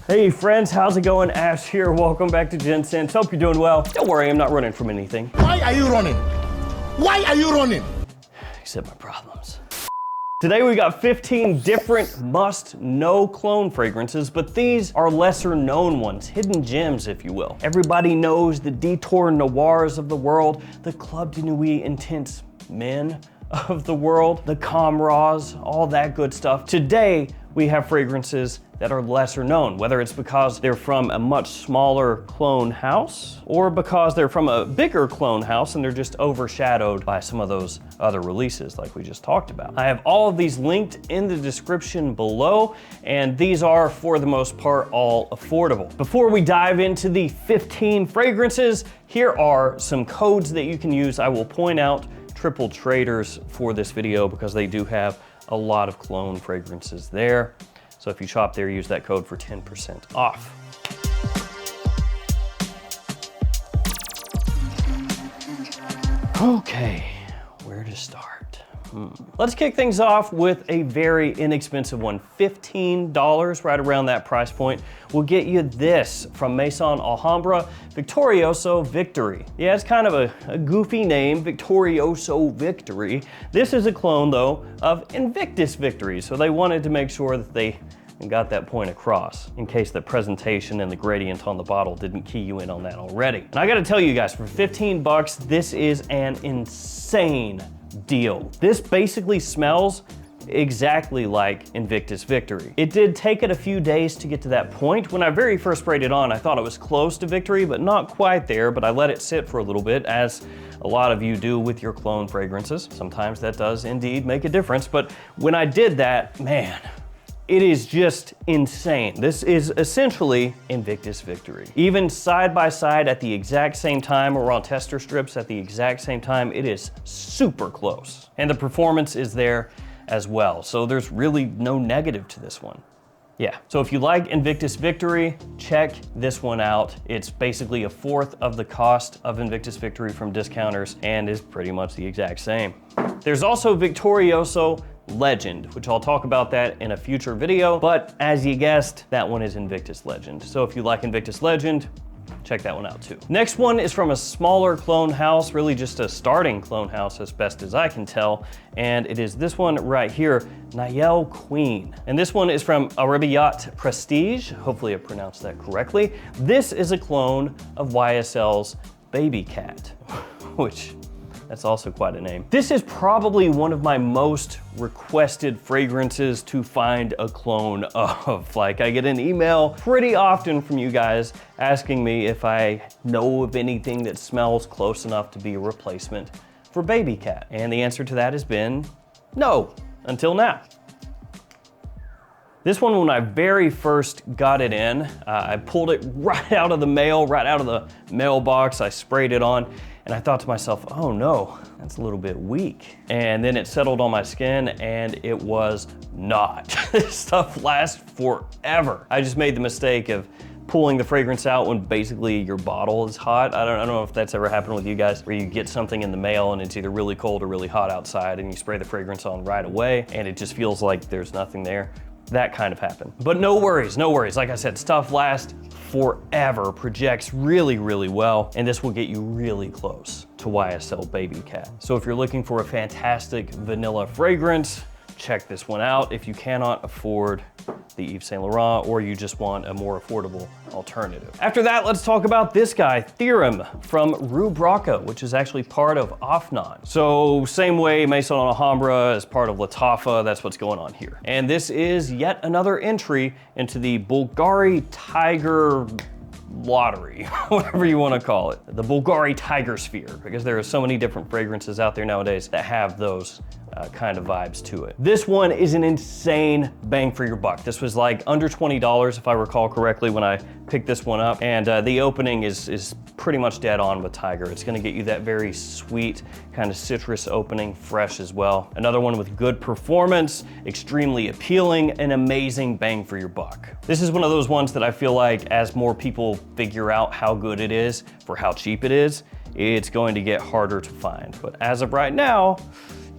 Hey friends, how's it going? Ash here. Welcome back to Gents. Hope you're doing well. Don't worry, I'm not running from anything. Why are you running? Why are you running? Except my problems. Today we got 15 different must-know cologne fragrances, but these are lesser known ones, hidden gems if you will. Everybody knows the Detour Noirs of the world, the Club de Nuit Intense Men of the world, the Camras, all that good stuff. Today we have fragrances that are lesser known, whether it's because they're from a much smaller clone house or because they're from a bigger clone house and they're just overshadowed by some of those other releases like we just talked about. I have all of these linked in the description below, and these are for the most part all affordable. Before we dive into the 15 fragrances, here are some codes that you can use. I will point out triple traders for this video because they do have a lot of cologne fragrances there. So if you shop there, use that code for 10% off. Okay, where to start? Let's kick things off with a very inexpensive one. $15, right around that price point, will get you this from Maison Alhambra, Victorioso Victory. Yeah, it's kind of a goofy name, Victorioso Victory. This is a clone though of Invictus Victory, so they wanted to make sure that they got that point across in case the presentation and the gradient on the bottle didn't key you in on that already. And I gotta tell you guys, for 15 bucks, this is an insane deal. This basically smells exactly like Invictus Victory. It did take it a few days to get to that point. When I very first sprayed it on, I thought it was close to Victory, but not quite there, but I let it sit for a little bit, as a lot of you do with your cologne fragrances. Sometimes that does indeed make a difference, but when I did that, man, it is just insane. This is essentially Invictus Victory. Even side by side at the exact same time, or on tester strips at the exact same time, it is super close. And the performance is there as well. So there's really no negative to this one. Yeah, so if you like Invictus Victory, check this one out. It's basically a fourth of the cost of Invictus Victory from discounters and is pretty much the exact same. There's also Victorioso Legend, which I'll talk about that in a future video, but as you guessed, that one is Invictus Legend. So if you like Invictus Legend, check that one out too. Next one is from a smaller clone house, really just a starting clone house as best as I can tell, and it is this one right here, Niel Queen. And this one is from Babycat Prestige, hopefully I pronounced that correctly. This is a clone of YSL's Babycat, which that's also quite a name. This is probably one of my most requested fragrances to find a clone of. Like, I get an email pretty often from you guys asking me if I know of anything that smells close enough to be a replacement for Babycat. And the answer to that has been no, until now. This one, when I very first got it in, I pulled it right out of the mail, right out of the mailbox. I sprayed it on, and I thought to myself, oh no, that's a little bit weak. And then it settled on my skin, and it was not. This stuff lasts forever. I just made the mistake of pulling the fragrance out when basically your bottle is hot. I don't know if that's ever happened with you guys, where you get something in the mail and it's either really cold or really hot outside, and you spray the fragrance on right away, and it just feels like there's nothing there. That kind of happened. But no worries, no worries. Like I said, stuff lasts forever, projects really, really well, and this will get you really close to YSL Babycat. So if you're looking for a fantastic vanilla fragrance, check this one out. If you cannot afford the Yves Saint Laurent, or you just want a more affordable alternative. After that, let's talk about this guy, Theorem from Rue Braca, which is actually part of Offnod. So same way Maison Alhambra is part of Lattafa, that's what's going on here. And this is yet another entry into the Bvlgari Tygar lottery, whatever you want to call it. The Bvlgari Tygar sphere, because there are so many different fragrances out there nowadays that have those kind of vibes to it. This one is an insane bang for your buck. This was like under $20 if I recall correctly when I picked this one up, and the opening is pretty much dead on with Tygar. It's gonna get you that very sweet kind of citrus opening, fresh as well. Another one with good performance, extremely appealing, an amazing bang for your buck. This is one of those ones that I feel like as more people figure out how good it is for how cheap it is, it's going to get harder to find. But as of right now,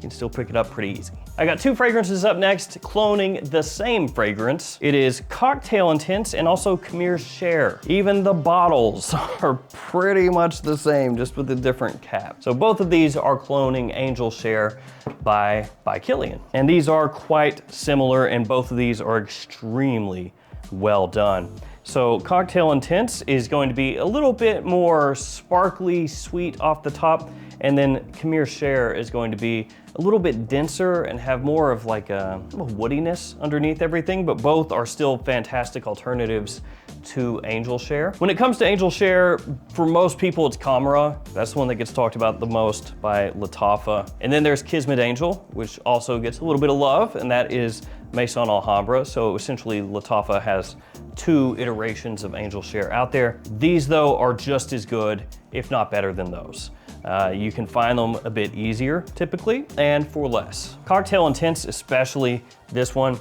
can still pick it up pretty easy. I got 2 fragrances up next, cloning the same fragrance. It is Cocktail Intense and also Khmer Cher. Even the bottles are pretty much the same, just with a different cap. So both of these are cloning Angel Share by Kilian. And these are quite similar, and both of these are extremely well done. So Cocktail Intense is going to be a little bit more sparkly, sweet off the top, and then Khmer Cher is going to be a little bit denser and have more of like a woodiness underneath everything, but both are still fantastic alternatives to Angel Share. When it comes to Angel Share, for most people it's Camera. That's the one that gets talked about the most by Lattafa. And then there's Kismet Angel, which also gets a little bit of love, and that is Maison Alhambra. So essentially Lattafa has 2 iterations of Angel Share out there. These though are just as good, if not better than those. You can find them a bit easier typically and for less. Cocktail Intense, especially this one,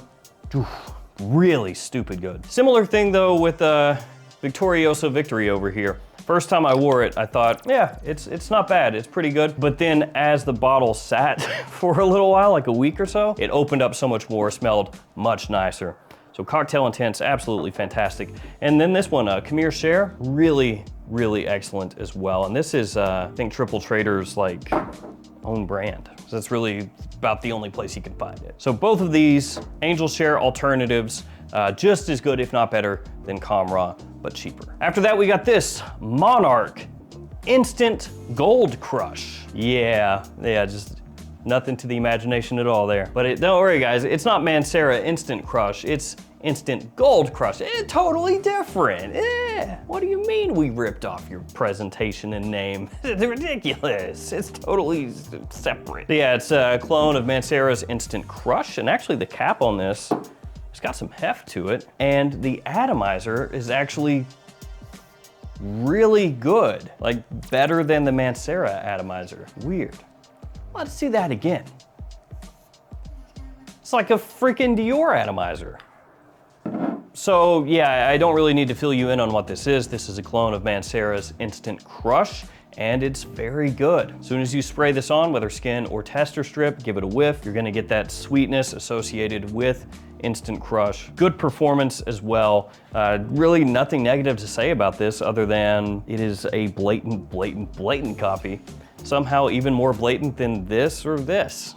really stupid good. Similar thing though with Victorioso Victory over here. First time I wore it, I thought, yeah, it's not bad, it's pretty good. But then as the bottle sat for a little while, like a week or so, it opened up so much more, smelled much nicer. So Cocktail Intense, absolutely fantastic. And then this one, Khmer Cher, really excellent as well. And this is, I think, Triple Trader's like own brand. So that's really about the only place you can find it. So both of these Angel Share alternatives, just as good, if not better, than Camera, but cheaper. After that, we got this Monarch Instant Gold Crush. Yeah, just nothing to the imagination at all there. But don't worry guys, it's not Mancera Instant Crush, it's Instant Gold Crush. It's totally different. What do you mean we ripped off your presentation and name? It's ridiculous. It's totally separate. So yeah, it's a clone of Mancera's Instant Crush, and actually the cap on this, it's got some heft to it, and the atomizer is actually really good, like better than the Mancera atomizer. Weird. Let's see that again. It's like a freaking Dior atomizer. So yeah, I don't really need to fill you in on what this is. This is a clone of Mancera's Instant Crush, and it's very good. As soon as you spray this on, whether skin or tester strip, give it a whiff, you're gonna get that sweetness associated with Instant Crush. Good performance as well. Really nothing negative to say about this other than it is a blatant copy. Somehow even more blatant than this or this.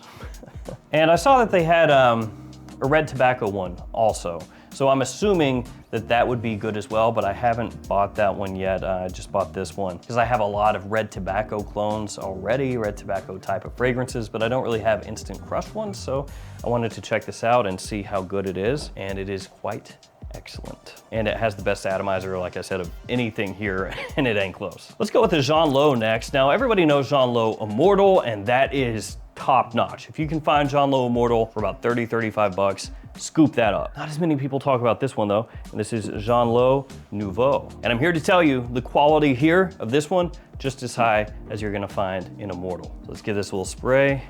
And I saw that they had a red tobacco one also. So I'm assuming that that would be good as well, but I haven't bought that one yet. I just bought this one because I have a lot of red tobacco clones already, red tobacco type of fragrances, but I don't really have Instant Crush ones. So I wanted to check this out and see how good it is. And it is quite excellent. And it has the best atomizer, like I said, of anything here, and it ain't close. Let's go with the Jean Lo next. Now, everybody knows Jean Lo Immortal, and that is top notch. If you can find Jean Lo Immortal for about 30, 35 bucks, scoop that up. Not as many people talk about this one though, and this is Jean Lo Nouveau. And I'm here to tell you the quality here of this one, just as high as you're gonna find in Immortal. So let's give this a little spray.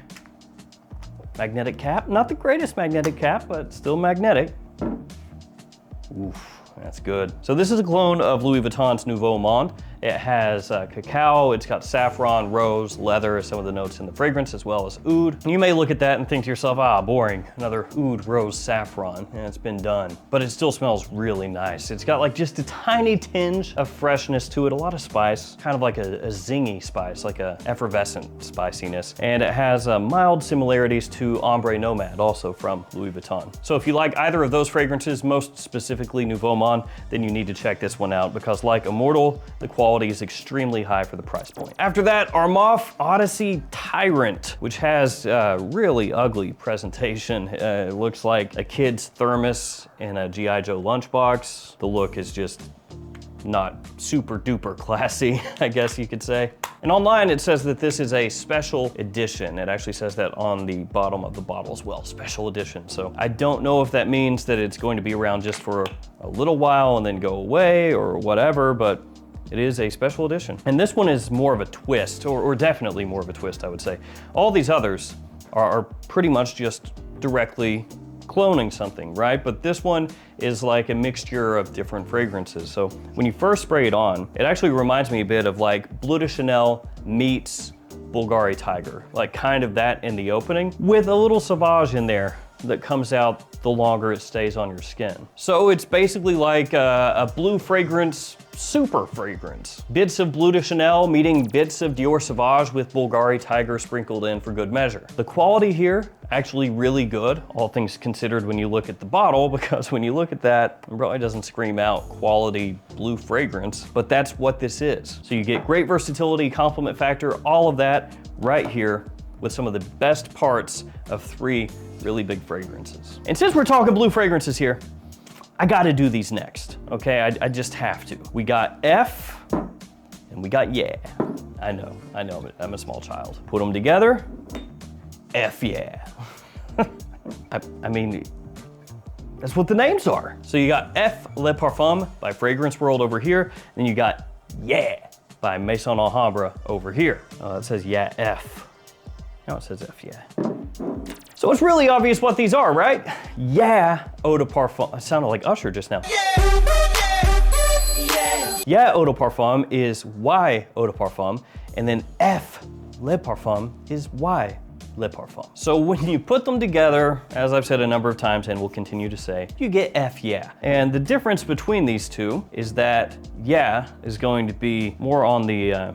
Magnetic cap, not the greatest magnetic cap, but still magnetic. Oof, that's good. So this is a clone of Louis Vuitton's Nouveau Monde. It has cacao, it's got saffron, rose, leather, some of the notes in the fragrance, as well as oud. You may look at that and think to yourself, boring, another oud, rose, saffron, and it's been done. But it still smells really nice. It's got like just a tiny tinge of freshness to it, a lot of spice, kind of like a zingy spice, like a effervescent spiciness. And it has mild similarities to Ombre Nomad, also from Louis Vuitton. So if you like either of those fragrances, most specifically Nouveau Monde, then you need to check this one out, because like Immortal, the quality is extremely high for the price point. After that, Armaf Odyssey Tyrant, which has really ugly presentation. It looks like a kid's thermos in a G.I. Joe lunchbox. The look is just not super duper classy, I guess you could say. And online it says that this is a special edition. It actually says that on the bottom of the bottle as well, special edition. So I don't know if that means that it's going to be around just for a little while and then go away or whatever, but it is a special edition. And this one is more of a twist, or definitely more of a twist, I would say. All these others are pretty much just directly cloning something, right? But this one is like a mixture of different fragrances. So when you first spray it on, it actually reminds me a bit of like Bleu de Chanel meets Bvlgari Tygar, like kind of that in the opening, with a little Sauvage in there that comes out the longer it stays on your skin. So it's basically like a blue fragrance, super fragrance. Bits of Bleu de Chanel meeting bits of Dior Sauvage with Bvlgari Tygar sprinkled in for good measure. The quality here, actually really good, all things considered when you look at the bottle, because when you look at that, it probably doesn't scream out quality blue fragrance, but that's what this is. So you get great versatility, complement factor, all of that right here with some of the best parts of 3 really big fragrances. And since we're talking blue fragrances here, I gotta do these next, okay? I just have to. We got F and we got yeah. I know, I'm a small child. Put them together, F yeah. I mean, that's what the names are. So you got F Le Parfum by Fragrance World over here, and you got yeah by Maison Alhambra over here. Oh, it says yeah F. Now it says F yeah. So it's really obvious what these are, right? Yeah, eau de parfum. I sounded like Usher just now. Yeah, eau de parfum is Y eau de parfum, and then F Le Parfum is Y Le Parfum. So when you put them together, as I've said a number of times and will continue to say, you get F yeah. And the difference between these two is that yeah is going to be more on the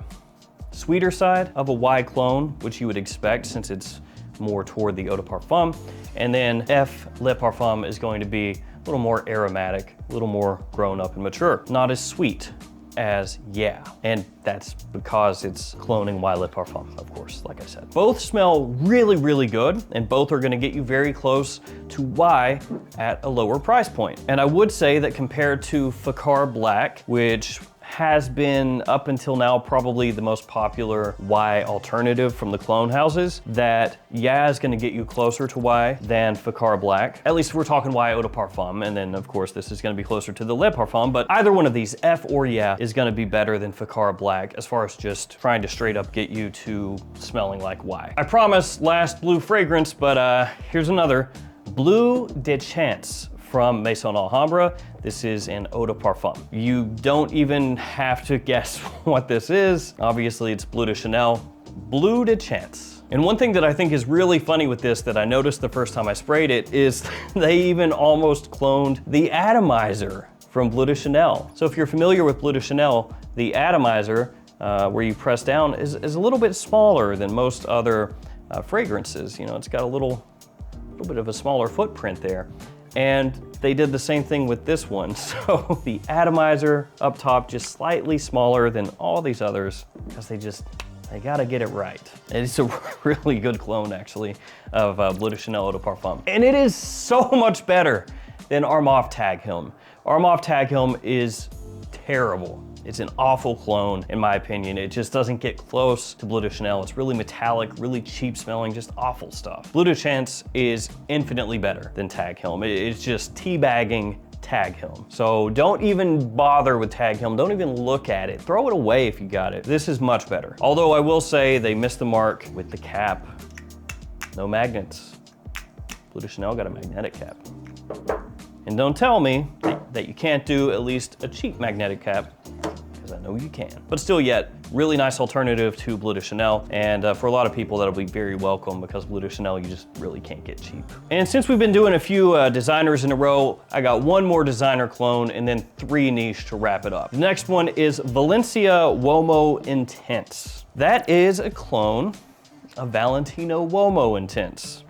sweeter side of a Y clone, which you would expect since it's more toward the eau de parfum. And then F Le Parfum is going to be a little more aromatic, a little more grown up and mature. Not as sweet as yeah. And that's because it's cloning Y Le Parfum, of course, like I said. Both smell really, really good, and both are gonna get you very close to Y at a lower price point. And I would say that compared to Facar Black, which has been up until now probably the most popular Y alternative from the clone houses, that yeah is gonna get you closer to Y than Facar Black. At least we're talking Y eau de parfum, and then of course this is gonna be closer to the Le Parfum, but either one of these, F or yeah, is gonna be better than Facar Black as far as just trying to straight up get you to smelling like Y. I promise last blue fragrance, but here's another. Bleu de Chanel from Maison Alhambra. This is an eau de parfum. You don't even have to guess what this is. Obviously it's Bleu de Chanel, Bleu de Chanel. And one thing that I think is really funny with this that I noticed the first time I sprayed it is they even almost cloned the atomizer from Bleu de Chanel. So if you're familiar with Bleu de Chanel, the atomizer where you press down is a little bit smaller than most other fragrances. You know, it's got a little bit of a smaller footprint there. And they did the same thing with this one. So the atomizer up top just slightly smaller than all these others because they gotta get it right. And it's a really good clone actually of Bleu de Chanel Eau de Parfum. And it is so much better than Armaf Tag Helm. Armaf Tag Helm is terrible. It's an awful clone, in my opinion. It just doesn't get close to Bleu de Chanel. It's really metallic, really cheap smelling, just awful stuff. Bleu de Chanel is infinitely better than Tag Helm. It's just teabagging Tag Helm. So don't even bother with Tag Helm. Don't even look at it. Throw it away if you got it. This is much better. Although I will say they missed the mark with the cap. No magnets. Bleu de Chanel got a magnetic cap. And don't tell me that you can't do at least a cheap magnetic cap, because I know you can. But still yet, really nice alternative to Bleu de Chanel. And for a lot of people, that'll be very welcome because Bleu de Chanel, you just really can't get cheap. And since we've been doing a few designers in a row, I got one more designer clone and then 3 niche to wrap it up. The next one is Valentino Uomo Intense. That is a clone of Valentino Uomo Intense.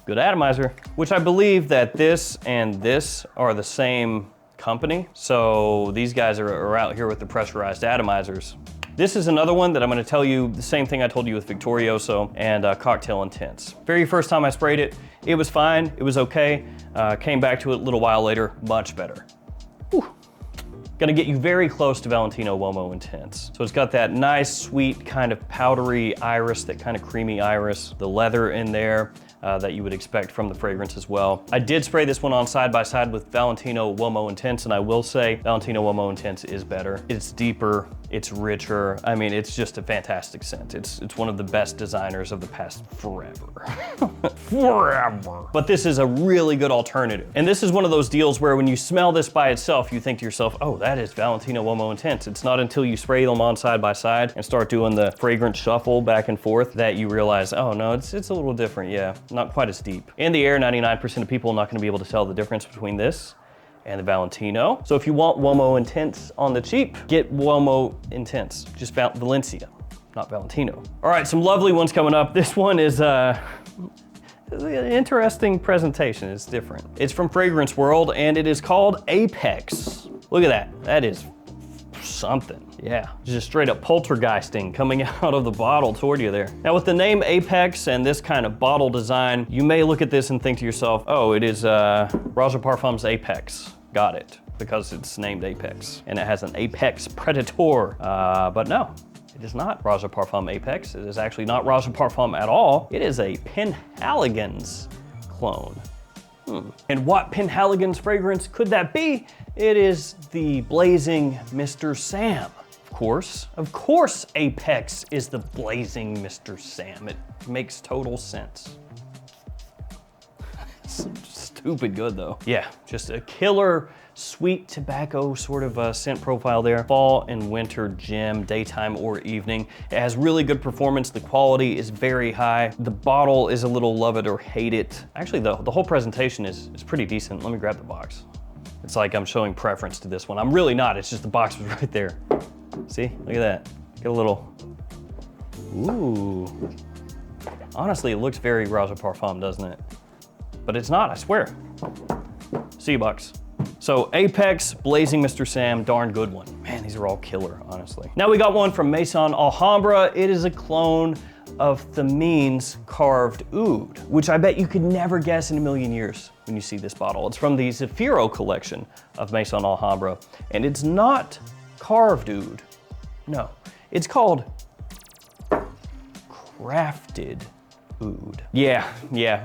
Good atomizer, which I believe that this and this are the same company. So these guys are out here with the pressurized atomizers. This is another one that I'm gonna tell you the same thing I told you with Victorioso and Cocktail Intense. Very first time I sprayed it, it was fine, it was okay. Came back to it a little while later, much better. Whew. Gonna get you very close to Valentino Uomo Intense. So it's got that nice, sweet, kind of powdery iris, that kind of creamy iris, the leather in there. that you would expect from the fragrance as well. I did spray this one on side by side with Valentino Uomo Intense, and I will say Valentino Uomo Intense is better. It's deeper, it's richer. I mean, it's just a fantastic scent. It's one of the best designers of the past forever. Forever. But this is a really good alternative. And this is one of those deals where when you smell this by itself, you think to yourself, oh, that is Valentino Uomo Intense. It's not until you spray them on side by side and start doing the fragrance shuffle back and forth that you realize, oh no, it's a little different, yeah. Not quite as deep. In the air, 99% of people are not gonna be able to tell the difference between this and the Valentino. So if you want Uomo Intense on the cheap, get Uomo Intense. Just Valencia, not Valentino. All right, some lovely ones coming up. This one is an interesting presentation, it's different. It's from Fragrance World and it is called Apex. Look at that, that is something. Yeah, just straight up poltergeisting coming out of the bottle toward you there. Now with the name Apex and this kind of bottle design, you may look at this and think to yourself, oh, it is Raja Parfum's Apex. Got it, because it's named Apex and it has an Apex Predator, but no. It is not Raja Parfum Apex. It is actually not Raja Parfum at all. It is a Penhaligon's clone. And what Penhaligon's fragrance could that be? It is the blazing Mr. Sam. Of course Apex is the blazing Mr. Sam. It makes total sense. It's stupid good though. Yeah, just a killer sweet tobacco sort of scent profile there. Fall and winter gem, daytime or evening. It has really good performance. The quality is very high. The bottle is a little love it or hate it. Actually, the whole presentation is pretty decent. Let me grab the box. It's like I'm showing preference to this one. I'm really not, it's just the box was right there. See, look at that. Get a little, ooh. Honestly, it looks very Raja Parfum, doesn't it? But it's not, I swear. See you, box. So Apex, Blazing Mr. Sam, darn good one. Man, these are all killer, honestly. Now we got one from Maison Alhambra. It is a clone of Thamine's Carved Oud, which I bet you could never guess in a million years when you see this bottle. It's from the Zafiro collection of Maison Alhambra, and it's not Carved Oud. No, it's called Crafted Oud. Yeah,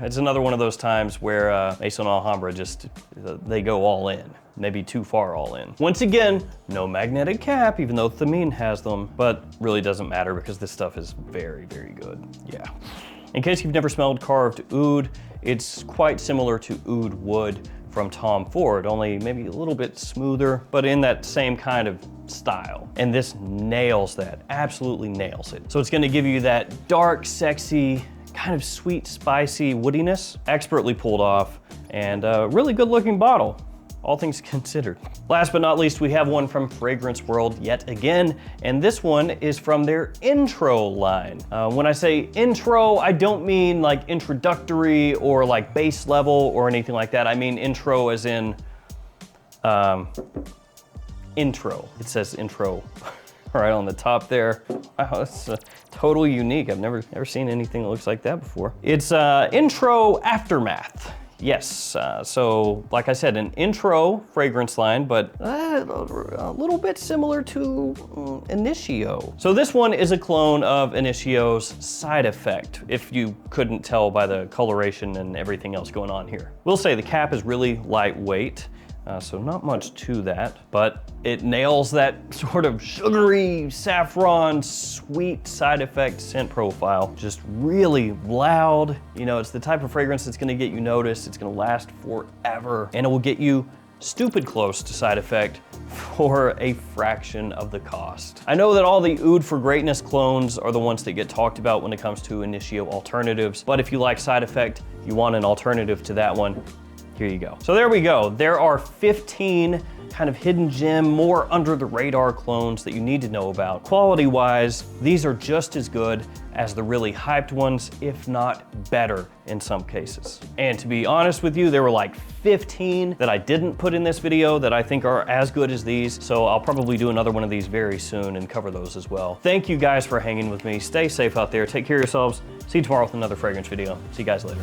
it's another one of those times where Maison Alhambra just, they go all in. Maybe too far all in. Once again, no magnetic cap, even though Thamine has them, but really doesn't matter because this stuff is very, very good. Yeah. In case you've never smelled Carved Oud, it's quite similar to Oud Wood from Tom Ford, only maybe a little bit smoother, but in that same kind of style. And this nails that, absolutely nails it. So it's gonna give you that dark, sexy, kind of sweet, spicy woodiness, expertly pulled off, and a really good looking bottle, all things considered. Last but not least, we have one from Fragrance World yet again, and this one is from their intro line. When I say intro, I don't mean like introductory or like base level or anything like that. I mean intro as in intro. It says intro right on the top there. Wow, that's totally unique. I've never seen anything that looks like that before. It's intro aftermath. Yes, so like I said, an intro fragrance line, but a little bit similar to Initio. So this one is a clone of Initio's Side Effect, if you couldn't tell by the coloration and everything else going on here. We'll say the cap is really lightweight, so not much to that, but it nails that sort of sugary, saffron, sweet Side Effect scent profile. Just really loud. You know, it's the type of fragrance that's gonna get you noticed, it's gonna last forever, and it will get you stupid close to Side Effect for a fraction of the cost. I know that all the Oud for Greatness clones are the ones that get talked about when it comes to Initio alternatives, but if you like Side Effect, you want an alternative to that one, here you go. So there we go. There are 15 kind of hidden gem, more under the radar clones that you need to know about. Quality-wise, these are just as good as the really hyped ones, if not better in some cases. And to be honest with you, there were like 15 that I didn't put in this video that I think are as good as these. So I'll probably do another one of these very soon and cover those as well. Thank you guys for hanging with me. Stay safe out there. Take care of yourselves. See you tomorrow with another fragrance video. See you guys later.